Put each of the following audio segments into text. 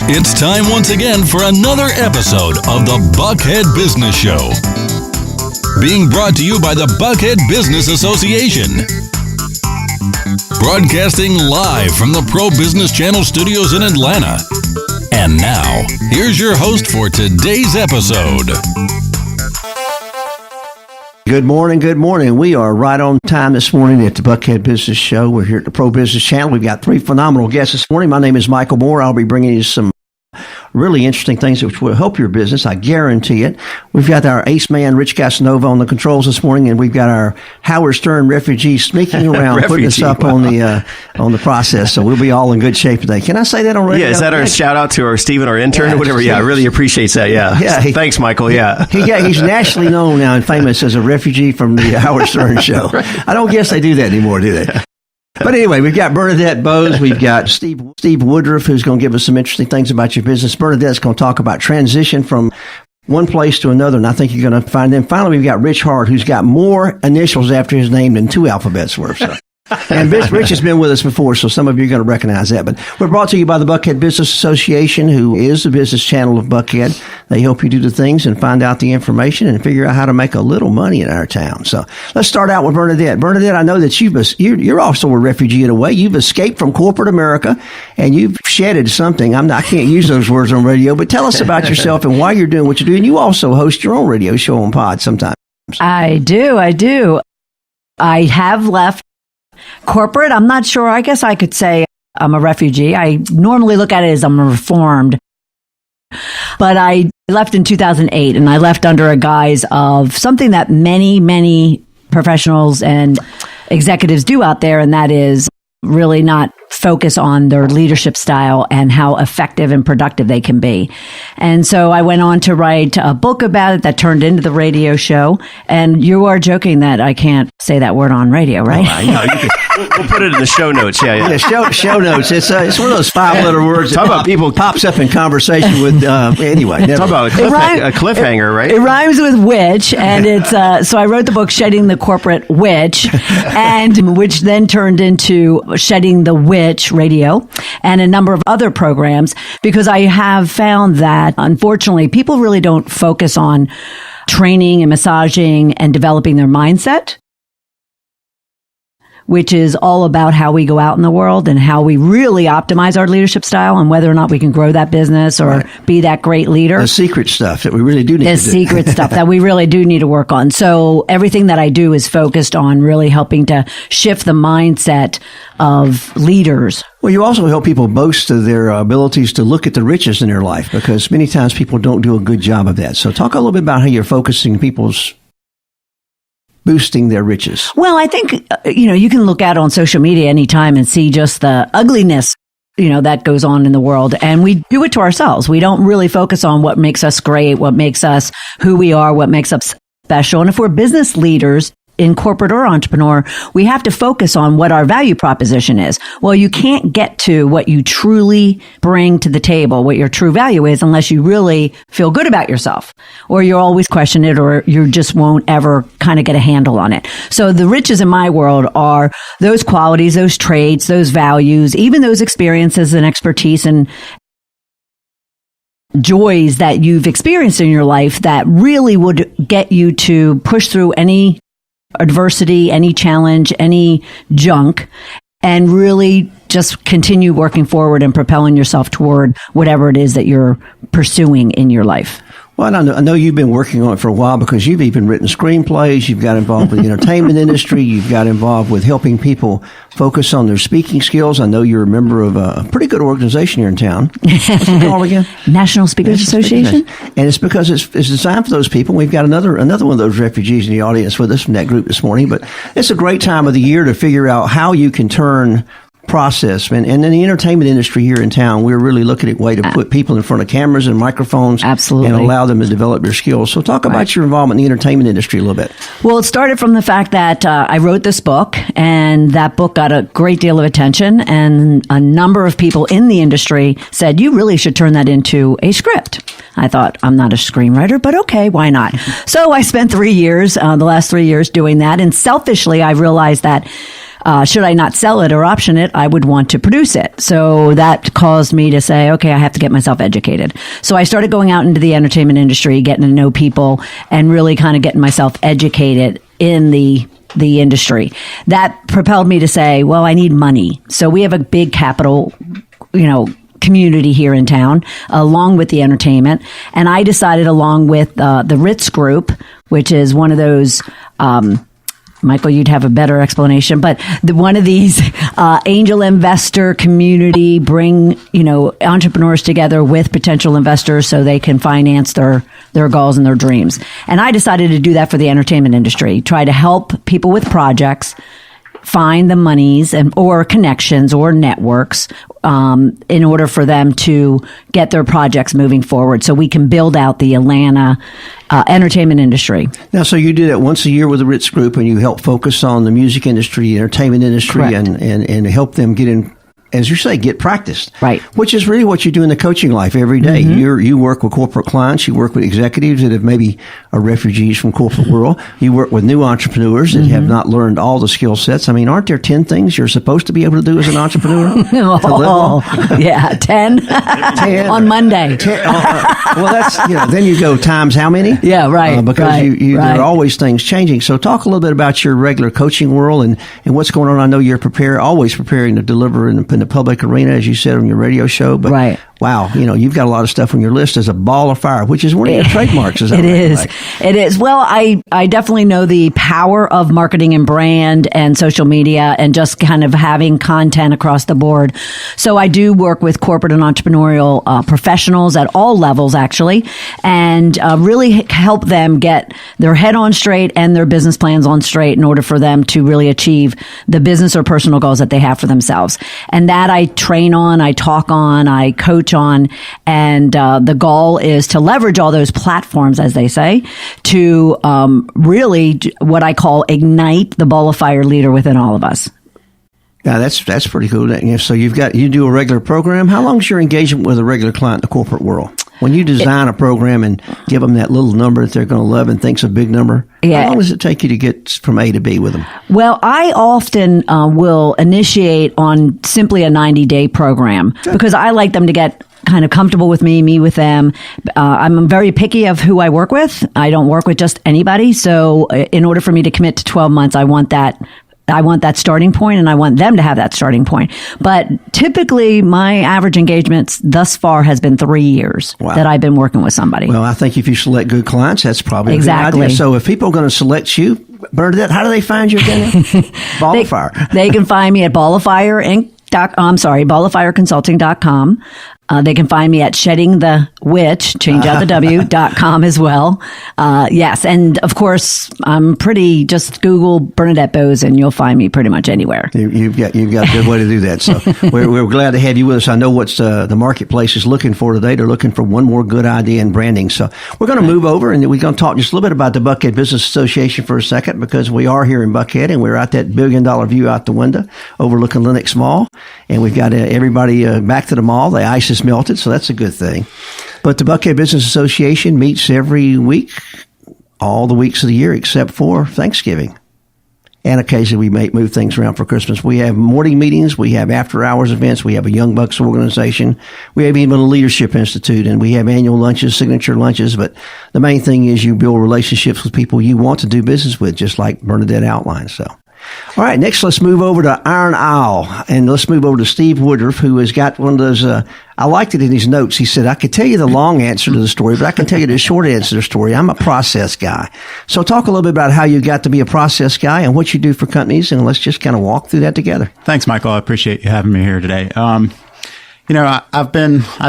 It's time once again for another episode of the Buckhead Business Show. Being brought to you by the Buckhead Business Association. Broadcasting live from the Pro Business Channel studios in Atlanta. And now, here's your host for today's episode. Good morning, good morning. We are right on time this morning at the Buckhead Business Show. We're here at the Pro Business Channel. We've got three phenomenal guests this morning. My name is Michael Moore. I'll be bringing you some really interesting things which will help your business. I guarantee it. We've got our ace man, Rich Casanova, on the controls this morning, and we've got our Howard Stern refugee sneaking around, putting us up on the process. So we'll be all in good shape today. Can I say that already? Yeah, is that our shout out to our Stephen, our intern, or whatever? Yeah, I really appreciate that. Yeah. Thanks, Michael. Yeah. He's nationally known now and famous as a refugee from the Howard Stern show. I don't guess they do that anymore, do they? But anyway, we've got Bernadette Bose. We've got Steve Woodruff, who's going to give us some interesting things about your business. Bernadette's going to talk about transition from one place to another, and I think you're going to find them. Finally, we've got Rich Hart, who's got more initials after his name than two alphabets worth. So. And Rich has been with us before, so some of you are going to recognize that. But we're brought to you by the Buckhead Business Association, who is the business channel of Buckhead. They help you do the things and find out the information and figure out how to make a little money in our town. So let's start out with Bernadette. Bernadette, I know that you're also a refugee in a way. You've escaped from corporate America, and you've shedded something. I can't use those words on radio, but tell us about yourself and why you're doing what you do. And you also host your own radio show on Pod sometimes. I do. I have left corporate. I'm not sure. I guess I could say I'm a refugee. I normally look at it as I'm reformed. But I left in 2008, and I left under a guise of something that many professionals and executives do out there, and that is really not focus on their leadership style and how effective and productive they can be. And so I went on to write a book about it that turned into the radio show. And you are joking that I can't say that word on radio, right? Oh, no, you can, we'll put it in the show notes. Yeah. Show notes. It's one of those 5-letter words Talk about people pops up in conversation with, anyway. Talk about a cliffhanger, right? It rhymes with witch. And it's, so I wrote the book, Shedding the Corporate Witch, and which then turned into Shedding the Witch Radio and a number of other programs, because I have found that, unfortunately, people really don't focus on training and massaging and developing their mindset, which is all about how we go out in the world and how we really optimize our leadership style and whether or not we can grow that business or be that great leader. The secret stuff that we really do need to do. The secret stuff that we really do need to work on. So everything that I do is focused on really helping to shift the mindset of leaders. Well, you also help people boast of their abilities to look at the riches in their life, because many times people don't do a good job of that. So talk a little bit about how you're focusing people's boosting their riches. Well, I think, you can look at on social media anytime and see just the ugliness, that goes on in the world. And we do it to ourselves. We don't really focus on what makes us great, what makes us who we are, what makes us special. And if we're business leaders, in corporate or entrepreneur, we have to focus on what our value proposition is. Well, you can't get to what you truly bring to the table, what your true value is, unless you really feel good about yourself, or you'll always question it, or you just won't ever kind of get a handle on it. So the riches in my world are those qualities, those traits, those values, even those experiences and expertise and joys that you've experienced in your life that really would get you to push through any adversity, any challenge, any junk, and really just continue working forward and propelling yourself toward whatever it is that you're pursuing in your life. Well, I know you've been working on it for a while, because you've even written screenplays, you've got involved with the entertainment industry, you've got involved with helping people focus on their speaking skills. I know you're a member of a pretty good organization here in town. What's it called again? National Speakers Association. And it's because it's designed for those people. We've got another one of those refugees in the audience with us from that group this morning. But it's a great time of the year to figure out how you can turn process. And in the entertainment industry here in town, we're really looking at a way to put people in front of cameras and microphones. Absolutely. And allow them to develop their skills. So talk about your involvement in the entertainment industry a little bit. Well, it started from the fact that I wrote this book, and that book got a great deal of attention, and a number of people in the industry said, you really should turn that into a script. I thought, I'm not a screenwriter, but okay, why not? So I spent 3 years, the last 3 years doing that. And selfishly, I realized that should I not sell it or option it, I would want to produce it. So that caused me to say, okay, I have to get myself educated. So I started going out into the entertainment industry, getting to know people, and really kind of getting myself educated in the industry. That propelled me to say, well, I need money. So we have a big capital, community here in town, along with the entertainment. And I decided, along with the Ritz Group, which is one of those, Michael, you'd have a better explanation, but one of these angel investor community bring, entrepreneurs together with potential investors so they can finance their goals and their dreams. And I decided to do that for the entertainment industry, try to help people with projects find the monies or connections or networks in order for them to get their projects moving forward so we can build out the Atlanta entertainment industry. Now, so you do that once a year with the Ritz Group, and you help focus on the music industry, entertainment industry, and help them get in, as you say, get practiced. Right. Which is really what you do in the coaching life every day. Mm-hmm. You work with corporate clients. You work with executives that have maybe are refugees from corporate world. You work with new entrepreneurs that have not learned all the skill sets. I mean, aren't there 10 things you're supposed to be able to do as an entrepreneur? Yeah, 10. 10 on Monday. 10, well, that's, then you go times how many? Yeah, right. Because there are always things changing. So talk a little bit about your regular coaching world and what's going on. I know you're always preparing to deliver in the public arena, as you said on your radio show. But wow, you've got a lot of stuff on your list as a ball of fire, which is one of your trademarks. Is that It right? is. It is. Well, I definitely know the power of marketing and brand and social media and just kind of having content across the board. So I do work with corporate and entrepreneurial professionals at all levels, actually, and really help them get their head on straight and their business plans on straight in order for them to really achieve the business or personal goals that they have for themselves. And that I train on, I talk on, I coach on, and the goal is to leverage all those platforms, as they say, to really what I call ignite the ball of fire leader within all of us. Yeah, that's pretty cool. So you do a regular program. How long is your engagement with a regular client in the corporate world? When you design a program and give them that little number that they're going to love and think's a big number, how long does it take you to get from A to B with them? Well, I often will initiate on simply a 90-day program because I like them to get kind of comfortable with me with them. I'm very picky of who I work with. I don't work with just anybody. So in order for me to commit to 12 months, I want that starting point, and I want them to have that starting point. But typically, my average engagements thus far has been 3 years that I've been working with somebody. Well, I think if you select good clients, that's probably a good idea. So if people are going to select you, Bernadette, how do they find you again? Ball of Fire. They can find me at balloffireconsulting.com. They can find me at sheddingthewitch, change out the W.com as well. Yes. And of course, I'm just Google Bernadette Bose and you'll find me pretty much anywhere. You've got a good way to do that. So we're glad to have you with us. I know what the marketplace is looking for today. They're looking for one more good idea in branding. So we're going to move over and we're going to talk just a little bit about the Buckhead Business Association for a second, because we are here in Buckhead and we're at that $1 billion view out the window overlooking Lenox Mall. And we've got everybody back to the mall. The ice is melted, so that's a good thing. But the Buckhead Business Association meets every week, all the weeks of the year except for Thanksgiving. And occasionally we may move things around for Christmas. We have morning meetings, we have after-hours events, we have a Young Bucks organization, we have even a leadership institute, and we have annual lunches, signature lunches. But the main thing is you build relationships with people you want to do business with, just like Bernadette outlined. So. All right, next let's move over to Iron Isle, and let's move over to Steve Woodruff, who has got one of those, I liked it in his notes. He said, I could tell you the long answer to the story, but I can tell you the short answer to the story. I'm a process guy. So talk a little bit about how you got to be a process guy and what you do for companies, and let's just kind of walk through that together. Thanks, Michael. I appreciate you having me here today. I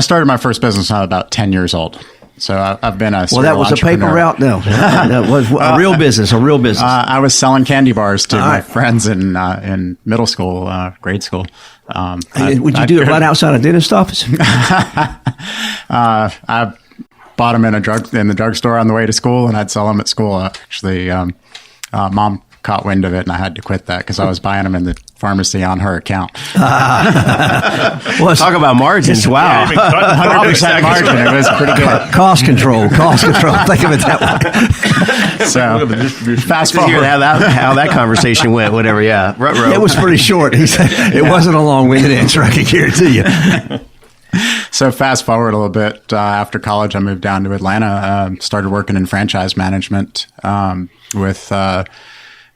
started my first business when I was about 10 years old. So I've been a serial that was entrepreneur. A paper route? No, it was a real business, I was selling candy bars to my friends in middle school, grade school. Would you do it right outside a dentist office? I bought them in the drugstore on the way to school, and I'd sell them at school. Actually, Mom caught wind of it, and I had to quit that because I was buying them in the pharmacy on her account. Well, talk about margins. Wow. 100% margin. It was pretty good. Cost control. Think of it that way. So fast To hear forward. how that conversation went, whatever. Yeah. Ruh-roh. It was pretty short. He said it wasn't a long-winded answer, I can guarantee you. So fast forward a little bit. After college, I moved down to Atlanta, started working in franchise management with a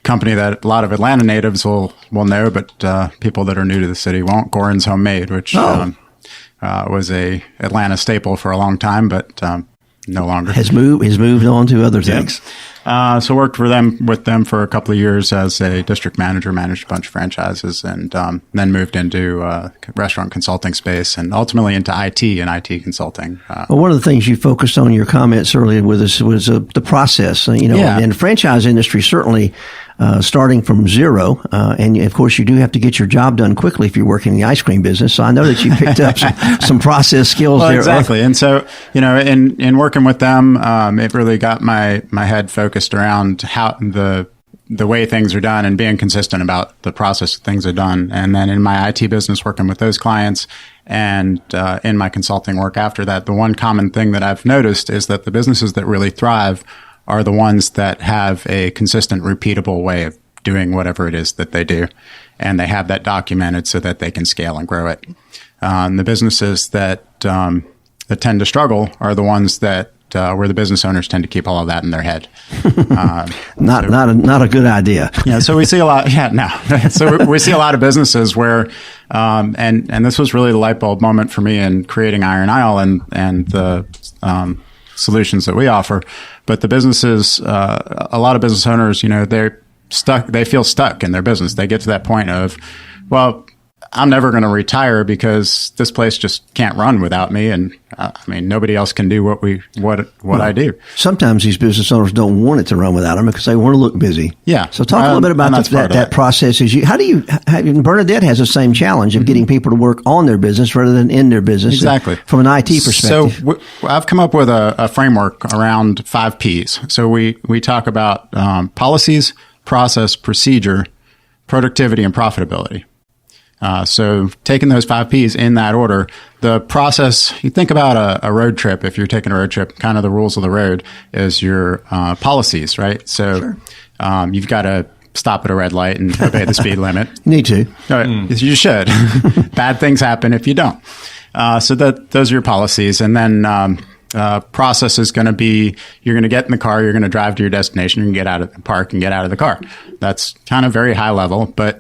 company that a lot of Atlanta natives will know, but people that are new to the city won't. Gorin's Homemade, which was a Atlanta staple for a long time, but no longer. Has moved on to other things. So worked with them for a couple of years as a district manager, managed a bunch of franchises, and then moved into restaurant consulting space and ultimately into IT and IT consulting. Well, one of the things you focused on in your comments earlier with us was the process. And the franchise industry certainly starting from zero, and of course you do have to get your job done quickly if you're working in the ice cream business. So I know that you picked up some process skills there. Exactly. And so, in working with them, it really got my head focused around how the way things are done and being consistent about the process things are done. And then in my IT business, working with those clients and in my consulting work after that, the one common thing that I've noticed is that the businesses that really thrive are the ones that have a consistent, repeatable way of doing whatever it is that they do. And they have that documented so that they can scale and grow it. The businesses that tend to struggle are the ones that where the business owners tend to keep all of that in their head. Not a good idea. Yeah, so we see a lot. Yeah, no. So we see a lot of businesses where, and this was really the light bulb moment for me in creating Iron Isle and the solutions that we offer. But the businesses, a lot of business owners, they're stuck. They feel stuck in their business. They get to that point of, well, I'm never going to retire because this place just can't run without me. And nobody else can do what I do. Sometimes these business owners don't want it to run without them because they want to look busy. Yeah. So talk a little bit about that process. Bernadette has the same challenge of getting people to work on their business rather than in their business. Exactly. From an IT perspective. So I've come up with a framework around 5 Ps. So we talk about policies, process, procedure, productivity, and profitability. So taking those 5 Ps in that order, the process, you think about a road trip. If you're taking a road trip, kind of the rules of the road is your policies, right? So you've got to stop at a red light and obey the speed limit. Need to. You should. Bad things happen if you don't. So those are your policies. And then process is going to be, you're going to get in the car, you're going to drive to your destination, you can get out of the park and get out of the car. That's kind of very high level, but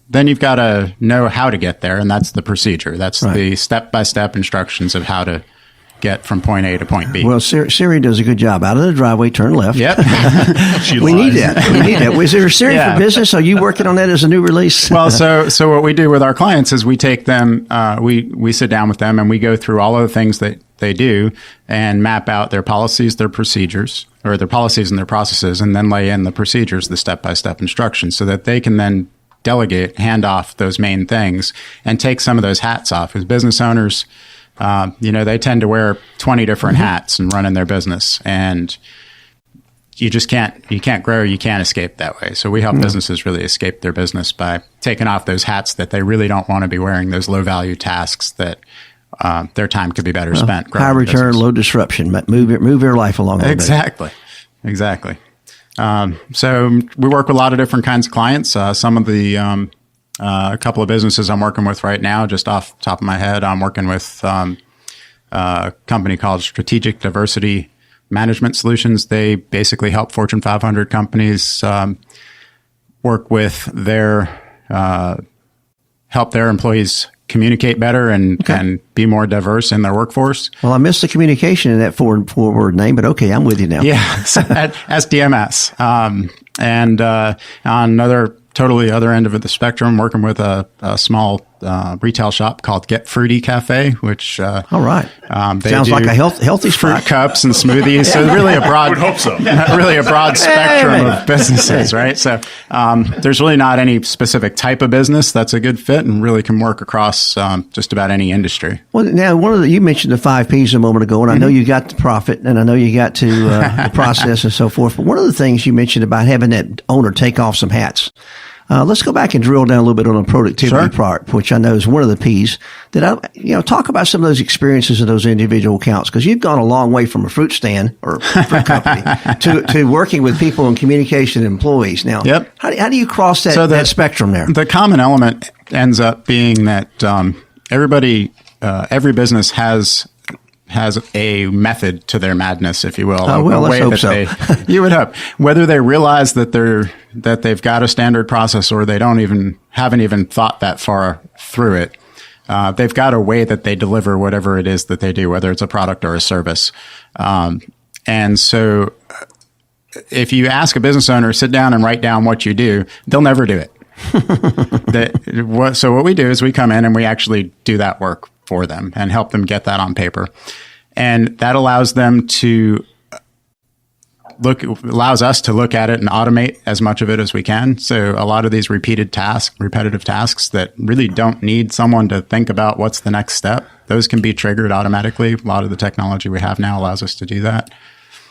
then you've got to know how to get there, and that's the procedure. That's the step-by-step instructions of how to get from point A to point B. Well, Siri does a good job. Out of the driveway, turn left. Yep. We need that. Was there a Siri for business? Are you working on that as a new release? Well, so what we do with our clients is we take them, we sit down with them, and we go through all of the things that they do and map out their policies, their procedures, or their policies and their processes, and then lay in the procedures, the step-by-step instructions, so that they can then delegate, hand off those main things and take some of those hats off. As business owners, they tend to wear 20 different hats and run in their business, and you can't grow, you can't escape that way. So we help businesses really escape their business by taking off those hats that they really don't want to be wearing, those low value tasks that their time could be better spent. High return, low disruption, but move your life along a little bit. Exactly. So we work with a lot of different kinds of clients. Some of the, a couple of businesses I'm working with right now, just off the top of my head, I'm working with a company called Strategic Diversity Management Solutions. They basically help Fortune 500 companies work with help their employees communicate better and be more diverse in their workforce. Well, I missed the communication in that four-word name, but okay, I'm with you now. Yeah, so at SDMS. And on another totally other end of the spectrum, working with a small retail shop called Get Fruity Cafe, which all right, they sounds do like a healthy fruit spot. cups and smoothies. So really a broad, would hope so. really a broad spectrum of businesses, right? So there's really not any specific type of business that's a good fit, and really can work across just about any industry. Well, now you mentioned the 5 P's a moment ago, and I know you got the profit, and I know you got to the process and so forth. But one of the things you mentioned about having that owner take off some hats. Let's go back and drill down a little bit on the productivity part, which I know is one of the P's. Talk about some of those experiences of those individual accounts, because you've gone a long way from a fruit stand or fruit company to working with people in communication and employees. Now, how do you cross that spectrum there? The common element ends up being that every business has a method to their madness, if you will. Let's hope so. You would hope. Whether they realize that they've got a standard process, or they haven't even thought that far through it, they've got a way that they deliver whatever it is that they do, whether it's a product or a service. And so if you ask a business owner, sit down and write down what you do, they'll never do it. So what we do is we come in and we actually do that work for them and help them get that on paper. And that allows them to allows us to look at it and automate as much of it as we can. So a lot of these repetitive tasks that really don't need someone to think about what's the next step, those can be triggered automatically. A lot of the technology we have now allows us to do that.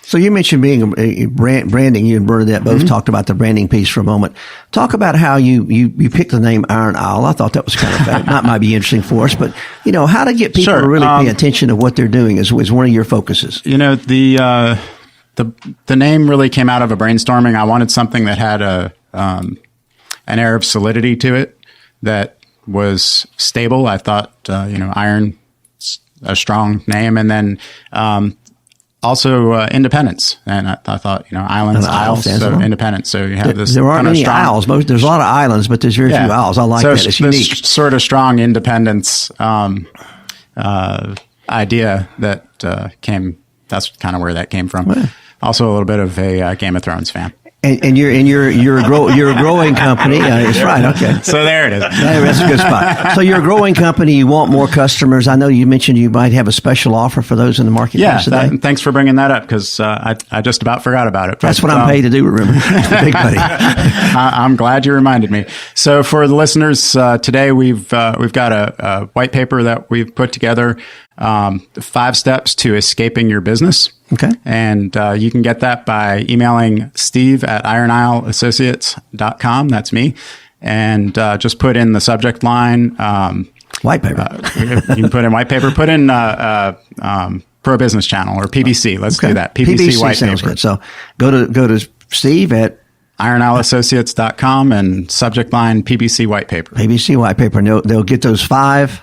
So you mentioned being a branding. You and Bernadette both talked about the branding piece for a moment. Talk about how you picked the name Iron Isle. I thought that was kind of fun. That might be interesting for us, but how to get people to really pay attention to what they're doing is one of your focuses. The name really came out of a brainstorming. I wanted something that had an air of solidity to it, that was stable. I thought iron, a strong name, and then also independence. And I thought, islands, isles, so independence. So you have this. There aren't many isles. There's a lot of islands, but there's very few isles. I like that. It's unique. This sort of strong independence idea that came. That's kind of where that came from. Wow. Also, a little bit of a Game of Thrones fan. And you're a growing company. That's right. Okay. So there it is. That's a good spot. So you're a growing company. You want more customers. I know you mentioned you might have a special offer for those in the marketplace today. Thanks for bringing that up, because I just about forgot about it. That's what I'm paid to do. Remember, big buddy. I'm glad you reminded me. So for the listeners today, we've got a white paper that we've put together. 5 steps to escaping your business. Okay. And you can get that by emailing steve@ironisleassociates.com. That's me. And just put in the subject line. White paper. You can put in white paper. Put in Pro Business Channel or PBC. Let's do that. PBC white sounds paper. Good. So go to Steve at ironisleassociates.com and subject line PBC white paper. PBC white paper. And they'll get those 5.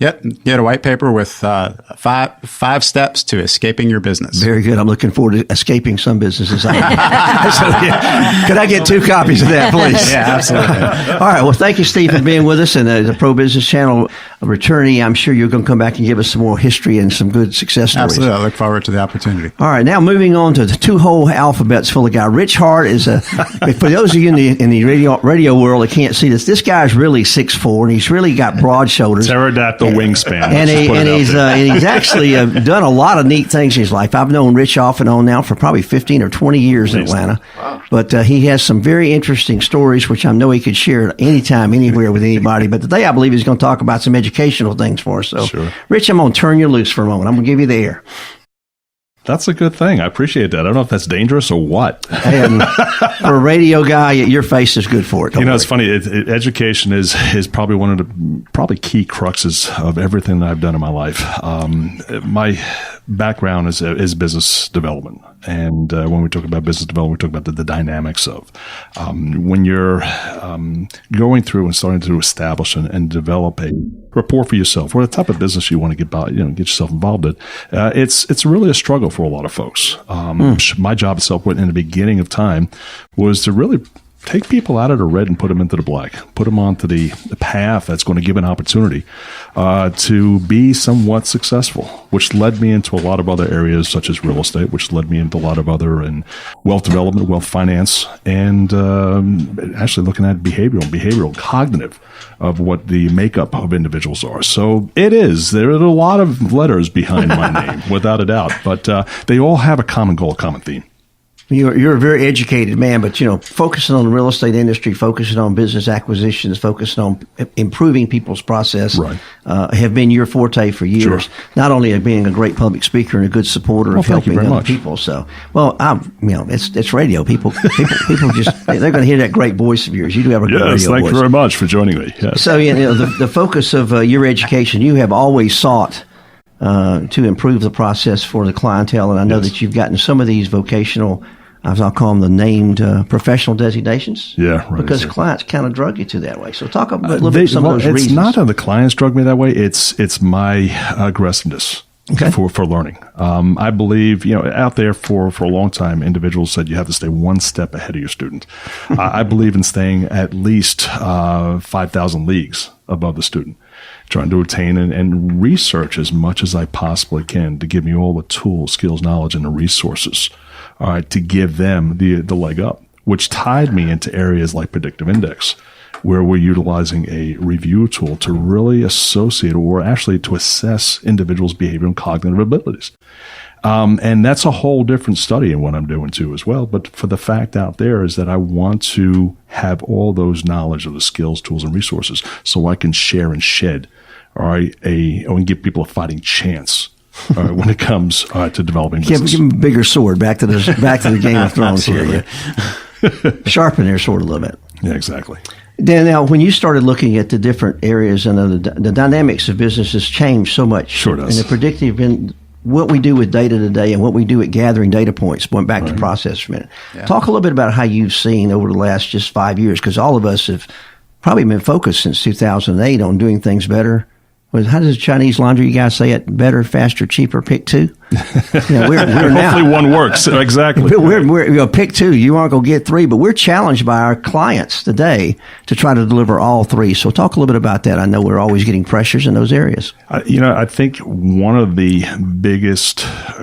Yep. Get a white paper with 5 steps to escaping your business. Very good. I'm looking forward to escaping some businesses. Could I get 2 copies of that, please? Yeah, absolutely. All right. Well, thank you, Steve, for being with us. And the Pro Business Channel returnee, I'm sure you're going to come back and give us some more history and some good success stories. Absolutely. I look forward to the opportunity. All right. Now moving on to the 2 whole alphabets full of guy. Rich Hart is for those of you in the radio world that can't see this, this guy's really 6'4", and he's really got broad shoulders. Pterodactyl wingspan. And he's actually done a lot of neat things in his life. I've known Rich off and on now for probably 15 or 20 years in Atlanta. Wow. But he has some very interesting stories, which I know he could share anytime, anywhere with anybody. But today I believe he's going to talk about some educational things for us. So, sure. Rich, I'm going to turn you loose for a moment. I'm going to give you the air. That's a good thing. I appreciate that. I don't know if that's dangerous or what. And for a radio guy, your face is good for it. It's funny. Education is probably one of the key cruxes of everything that I've done in my life. My background is business development. And when we talk about business development, we talk about the dynamics of when you're going through and starting to establish and develop a rapport for yourself, or the type of business you want to get yourself involved in. It's really a struggle for a lot of folks. My job itself, in the beginning of time, was to really take people out of the red and put them into the black. Put them onto the path that's going to give an opportunity to be somewhat successful, which led me into a lot of other areas such as real estate, which led me into a lot of other in wealth development, wealth finance, and actually looking at behavioral, cognitive of what the makeup of individuals are. So there are a lot of letters behind my name, without a doubt, but they all have a common goal, a common theme. You're a very educated man, but, focusing on the real estate industry, focusing on business acquisitions, focusing on improving people's process, right. Have been your forte for years. Sure. Not only of being a great public speaker and a good supporter of helping other people. So, it's radio. People just, they're going to hear that great voice of yours. You do have a great radio voice. Yes, thank you very much for joining me. Yes. So, the focus of your education, you have always sought to improve the process for the clientele. And I know that you've gotten some of these vocational, as I'll call them, the named professional designations. Yeah, right. Because clients kind of drug you to that way. So talk a little bit some of those reasons. It's not that the clients drug me that way. It's my aggressiveness for learning. I believe, out there for a long time, individuals said you have to stay one step ahead of your student. I believe in staying at least 5,000 leagues above the student, trying to attain and research as much as I possibly can to give me all the tools, skills, knowledge, and the resources, all right, to give them the leg up, which tied me into areas like predictive index, where we're utilizing a review tool to really associate or actually to assess individuals' behavior and cognitive abilities. And that's a whole different study in what I'm doing too as well. But for the fact out there is that I want to have all those knowledge of the skills, tools, and resources so I can share and shed, all right, and give people a fighting chance. When it comes to developing business. Give them a bigger sword. Back to the Game of Thrones here. Yeah. Sharpen their sword a little bit. Yeah, exactly. Dan, now, when you started looking at the different areas and the dynamics of business has changed so much. Sure does. And the predictive and what we do with data today and what we do at gathering data points, went back to process for a minute. Yeah. Talk a little bit about how you've seen over the last just 5 years, because all of us have probably been focused since 2008 on doing things better. How does Chinese laundry guy say it? Better, faster, cheaper, pick two? We're now. Hopefully one works. Exactly. We're pick two. You aren't going to get three, but we're challenged by our clients today to try to deliver all three. So talk a little bit about that. I know we're always getting pressures in those areas. I think one of the biggest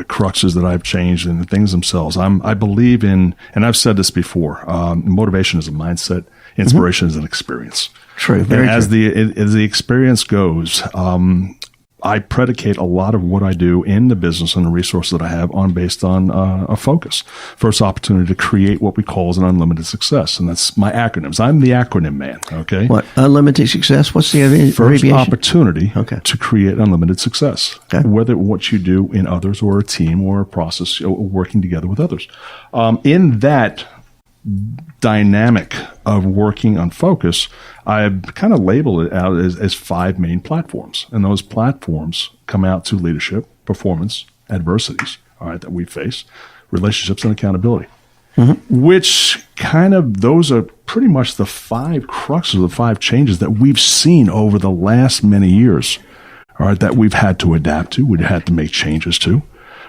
cruxes that I've changed in the things themselves, I believe in, and I've said this before, motivation is a mindset, inspiration is an experience. True. And as the experience goes, I predicate a lot of what I do in the business and the resources that I have based on a focus. First opportunity to create what we call as an unlimited success, and that's my acronyms. I'm the acronym man. Okay. What unlimited success? What's the abbreviation? First opportunity to create unlimited success. Okay. Whether what you do in others or a team or a process, or working together with others. In that dynamic of working on focus, I've kind of labeled it out as 5 main platforms. And those platforms come out to leadership, performance, adversities, all right, that we face, relationships, and accountability. Which those are pretty much the 5 cruxes, the 5 changes that we've seen over the last many years, all right, that we've had to adapt to, we've had to make changes to.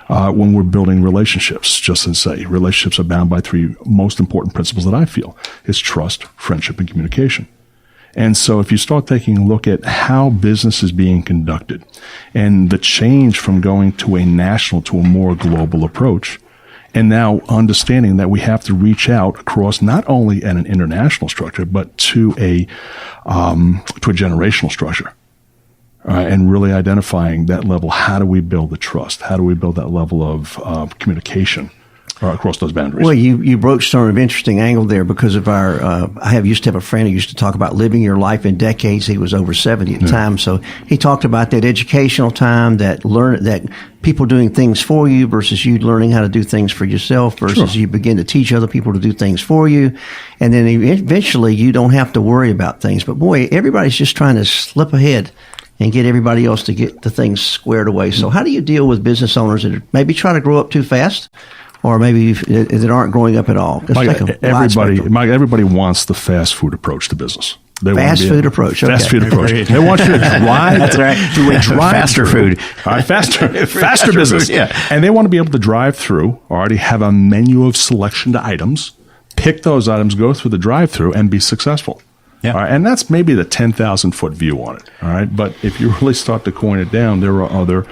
When we're building relationships, just as say, relationships are bound by 3 most important principles that I feel. It's trust, friendship, and communication. And so if you start taking a look at how business is being conducted and the change from going to a national to a more global approach, and now understanding that we have to reach out across not only an international structure, but to a generational structure. And really identifying that level. How do we build the trust? How do we build that level of communication across those boundaries? Well, you broached sort of an interesting angle there because of our, used to have a friend who used to talk about living your life in decades. He was over 70 at the time. So he talked about that educational time, that people doing things for you versus you learning how to do things for yourself versus you begin to teach other people to do things for you. And then eventually you don't have to worry about things. But boy, everybody's just trying to slip ahead and get everybody else to get the things squared away. So how do you deal with business owners that maybe try to grow up too fast or maybe that aren't growing up at all? Everybody wants the fast food approach to business. Fast food approach. They want you to drive. That's right. Faster food. Faster business. Food, yeah. And they want to be able to drive through, already have a menu of selection to items, pick those items, go through the drive-through, and be successful. Yeah. All right, and that's maybe the 10,000-foot view on it. All right, but if you really start to coin it down, there are other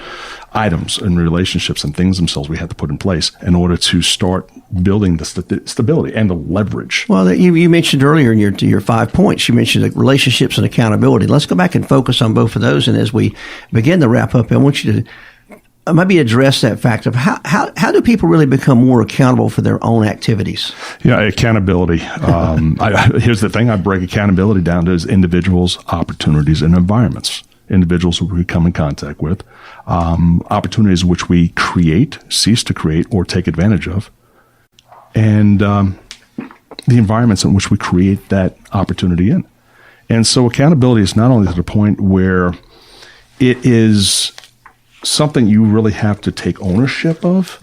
items and relationships and things themselves we have to put in place in order to start building the stability and the leverage. Well, you mentioned earlier in your 5 points, you mentioned the relationships and accountability. Let's go back and focus on both of those. And as we begin to wrap up, I want you to maybe address that fact of how do people really become more accountable for their own activities? Yeah, accountability. Here's the thing. I break accountability down to as individuals, opportunities, and environments. Individuals who we come in contact with, opportunities which we create, cease to create, or take advantage of, and the environments in which we create that opportunity in. And so accountability is not only to the point where it is something you really have to take ownership of,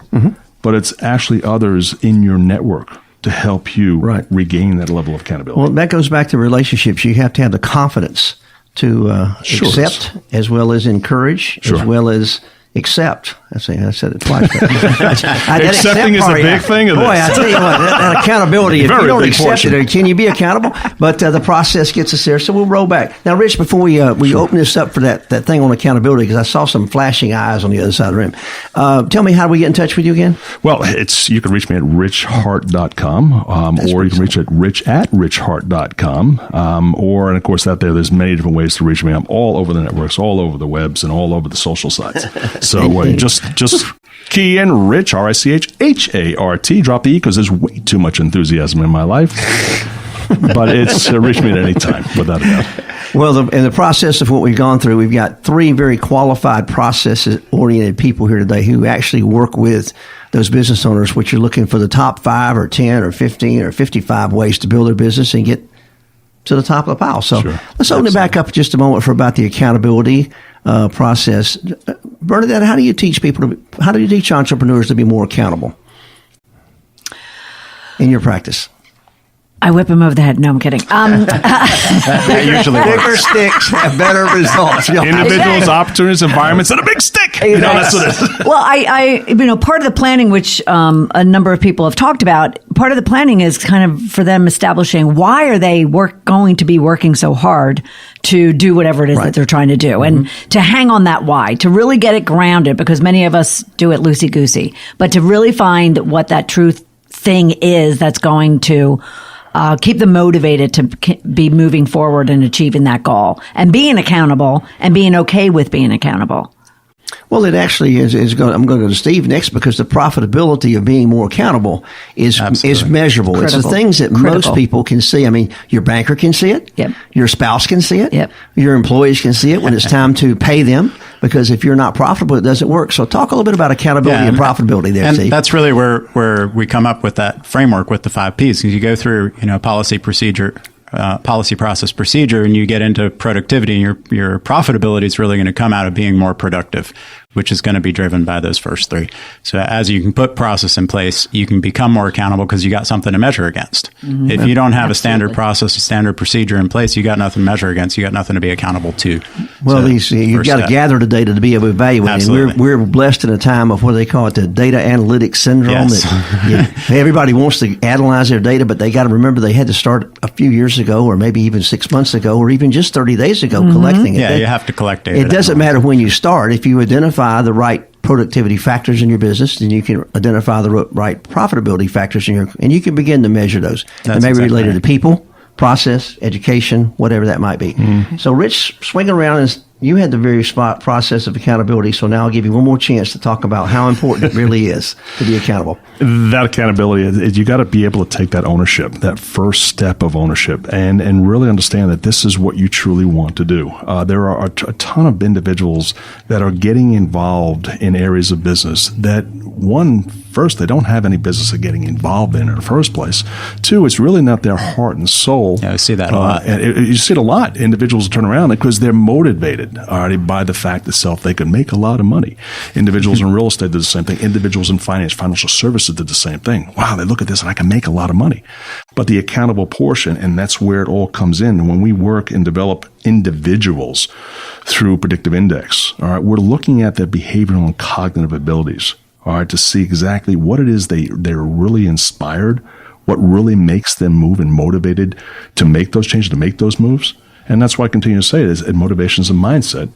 but it's actually others in your network to help you regain that level of accountability. Well, that goes back to relationships. You have to have the confidence to accept as well as encourage, as well as accept. I said it twice. Accepting is a big thing of this. Boy, I tell you what, that accountability, if you don't accept it, can you be accountable? But the process gets us there, so we'll roll back. Now, Rich, before we open this up for that thing on accountability, because I saw some flashing eyes on the other side of the room. Tell me, how do we get in touch with you again? Well, you can reach me at richhart.com, or you can reach at rich@richhart.com, and of course, out there's many different ways to reach me. I'm all over the networks, all over the webs, and all over the social sites. So just key in Rich, RICHHART, drop the E because there's way too much enthusiasm in my life. But it's reach me at any time, without a doubt. Well, in the process of what we've gone through, we've got 3 very qualified, process-oriented people here today who actually work with those business owners, which are looking for the top 5 or 10 or 15 or 55 ways to build their business and get to the top of the pile. So let's open it back up just a moment for about the accountability process. Bernadette, how do you teach entrepreneurs to be more accountable in your practice? I whip him over the head. No, I'm kidding. That usually bigger sticks have better results. Individuals, opportunities, environments, and a big stick. That's what it is. Well, I part of the planning, which a number of people have talked about, part of the planning is kind of for them establishing why are they going to be working so hard to do whatever it is that they're trying to do, and to hang on that why, to really get it grounded, because many of us do it loosey-goosey, but to really find what that truth thing is that's going to keep them motivated to be moving forward and achieving that goal and being accountable and being okay with being accountable. Well, it actually is I'm going to go to Steve next, because the profitability of being more accountable is measurable. Critical. It's the things that most people can see. I mean, your banker can see it. Yep. Your spouse can see it. Yep. Your employees can see it when it's time to pay them, because if you're not profitable, it doesn't work. So talk a little bit about accountability and profitability there, and Steve. That's really where we come up with that framework with the 5 Ps. Because you go through, policy, procedure, policy, process, procedure, and you get into productivity, and your profitability is really going to come out of being more productive, which is going to be driven by those first 3. So as you can put process in place, you can become more accountable because you got something to measure against. Mm-hmm. If you don't have a standard process, a standard procedure in place, you got nothing to measure against. You got nothing to be accountable to. Well, you've got to gather the data to be able to evaluate. Absolutely. And we're blessed in a time of what they call it, the data analytics syndrome. Yes. That everybody wants to analyze their data, but they got to remember they had to start a few years ago, or maybe even 6 months ago, or even just 30 days ago collecting it. Yeah, you have to collect data. It doesn't matter when you start. If you identify the right productivity factors in your business, then you can identify the right profitability factors and you can begin to measure those. They may be related to people, process, education, whatever that might be. Mm-hmm. So, Rich, swinging around, and you had the very process of accountability. So now I'll give you one more chance to talk about how important it really is to be accountable. That accountability is you got to be able to take that ownership, that first step of ownership, and really understand that this is what you truly want to do. There are a ton of individuals that are getting involved in areas of business that, first, they don't have any business of getting involved in the first place. 2, it's really not their heart and soul. Yeah, I see that a lot. You see it a lot. Individuals turn around because they're motivated already by the fact itself they can make a lot of money. Individuals in real estate did the same thing. Individuals in financial services did the same thing. Wow, they look at this and I can make a lot of money. But the accountable portion, and that's where it all comes in. When we work and develop individuals through predictive index, all right, we're looking at their behavioral and cognitive abilities, all right, to see exactly what it is they're really inspired, what really makes them move and motivated to make those changes, to make those moves. And that's why I continue to say it is motivation is a mindset,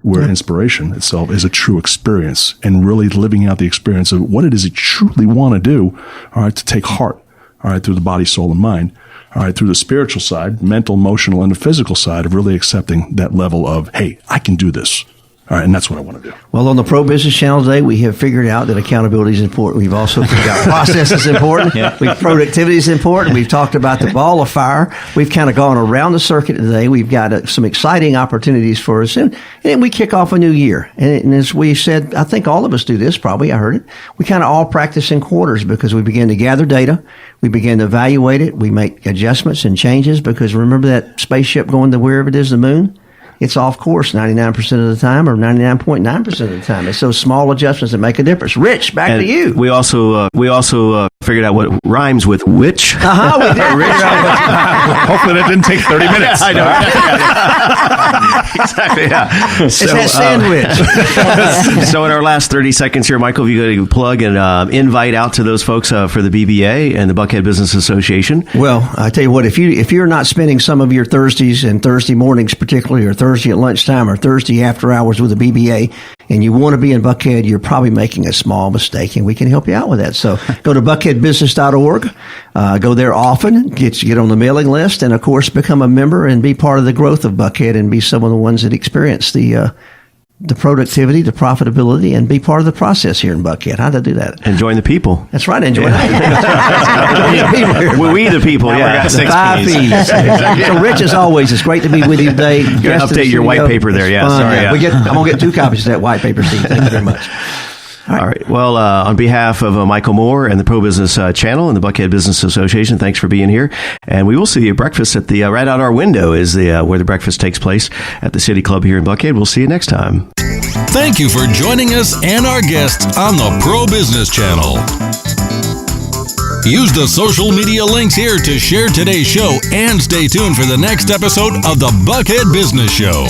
where inspiration itself is a true experience, and really living out the experience of what it is you truly want to do, all right, to take heart, all right, through the body, soul, and mind, all right, through the spiritual side, mental, emotional, and the physical side of really accepting that level of, hey, I can do this. All right, and that's what I want to do. Well, on the Pro Business Channel today, we have figured out that accountability is important. We've also figured out process is important. Productivity is important. We've talked about the ball of fire. We've kind of gone around the circuit today. We've got some exciting opportunities for us. And we kick off a new year. And as we said, I think all of us do this probably. I heard it. We kind of all practice in quarters because we begin to gather data. We begin to evaluate it. We make adjustments and changes because remember that spaceship going to wherever it is, the moon? It's off course 99% of the time or 99.9% of the time. It's those small adjustments that make a difference. Rich, back to you. We also figured out what rhymes with which. We did. Hopefully that didn't take 30 minutes. I know. Exactly, yeah. It's that sandwich. So in our last 30 seconds here, Michael, if you go to plug and invite out to those folks for the BBA and the Buckhead Business Association. Well, I tell you what, if you're not spending some of your Thursdays and Thursday mornings particularly, or Thursday at lunchtime or Thursday after hours with the BBA, and you want to be in Buckhead, you're probably making a small mistake, and we can help you out with that. So go to buckheadbusiness.org. Go there often, get on the mailing list, and of course become a member and be part of the growth of Buckhead and be some of the ones that experience the productivity, the profitability, and be part of the process here in Buckhead. How to do that? And join the people. That's right. Enjoy the people. We the people. Yeah. The 5 Ps. So, Rich, as always, it's great to be with you today. You're going to update your white paper there. Yeah. Sorry. Yeah. I'm going to get 2 copies of that white paper, Steve. Thank you very much. All right. Well, on behalf of Michael Moore and the Pro Business Channel and the Buckhead Business Association, thanks for being here. And we will see you at breakfast at the right out our window is where the breakfast takes place at the City Club here in Buckhead. We'll see you next time. Thank you for joining us and our guests on the Pro Business Channel. Use the social media links here to share today's show and stay tuned for the next episode of the Buckhead Business Show.